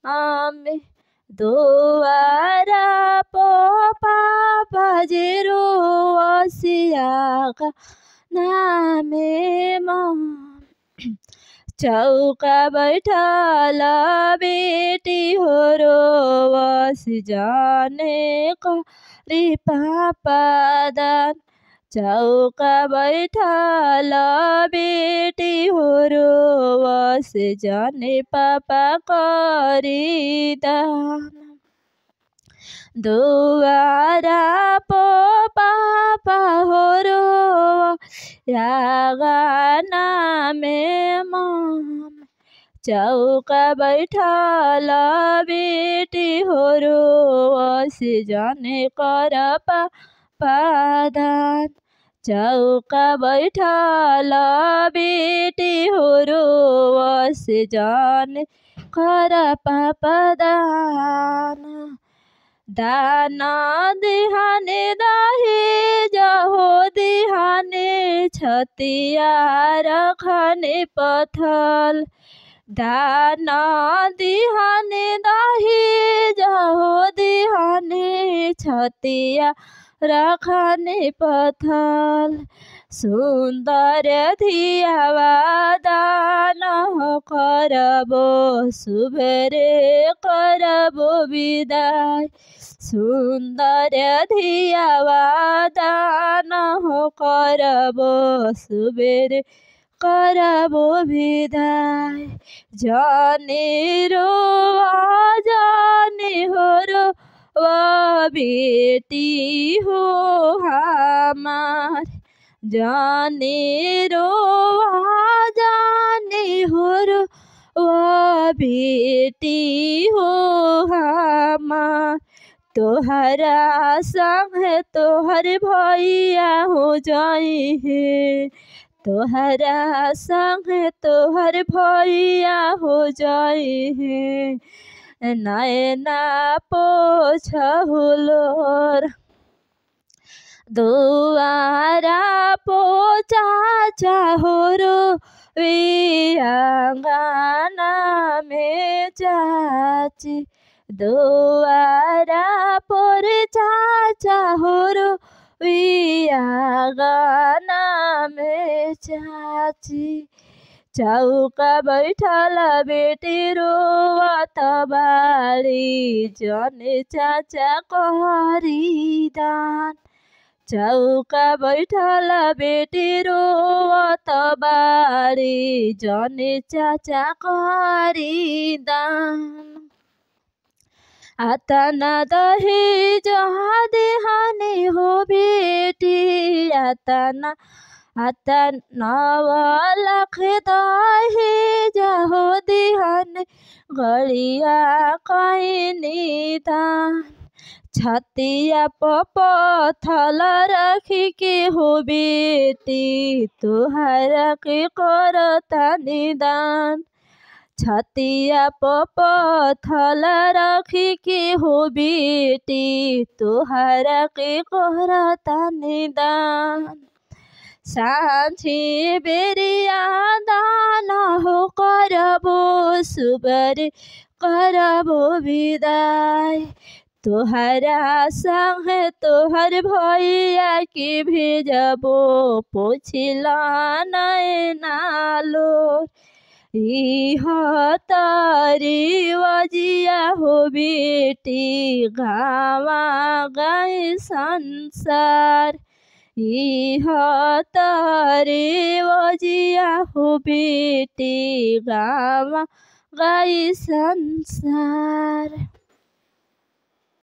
आमे दोवारा पो पापा जेरो वसियाका नामे मम चौका बैठल बेटी होरो वस जाने करी पापा दान चौका बैठल बेटी होरो वस जाने पापा करी दान दुआरा पो पापा होरो यागाना में मम चौका बैठल बेटी होरो वस जाने कर पादान चौका बैठल बेटी होरो वस जाने कर पादान दाना दिहाने दाही जहो दिहाने छतिया रखने पथल दाना दिहाने दाही जहो दिहाने छतिया रखने पथल सुंदर धियावा दान करबो सुबेरे करबो विदाय सुंदर धियावा दान करबो सुबेरे करबो विदाय जाने रोवा जाने होरो बेटी हो हमार जाने रोवा जाने होरो बेटी हो हमार तोहरा संग तोहर भैया हो जाई है तोहरा संग तोहर भैया हो जाई है नैना पोछहुलोर दुआरा पोचा चाहोरो आंगना में चाची दुआरा पर चाचा होरो आंगना में चाची चौका बैठल बेटी रोवत बाड़ी जने चाचा करी दान चौका बैठल बेटी रोवत बाड़ी जने चाचा करी दान आतना दही जहाँ देहाने हो बेटी आतना लाख दही जहो देहाने गलिया कहीं दान छतिया पथल रखी के हो बेटी तोहरा के करता निदान छतिया पथल रखी के हो बेटी तोहरा के करता निदान सांझी बेरिया दान हो करबो सुबेरे करबो विदाय तोहरा संग तोहर भैया के भेजबो पोछिला नैनालो तारी वजिया हो बेटी गावा गए संसार तारी वजिया हो बेटी गावा गए संसार।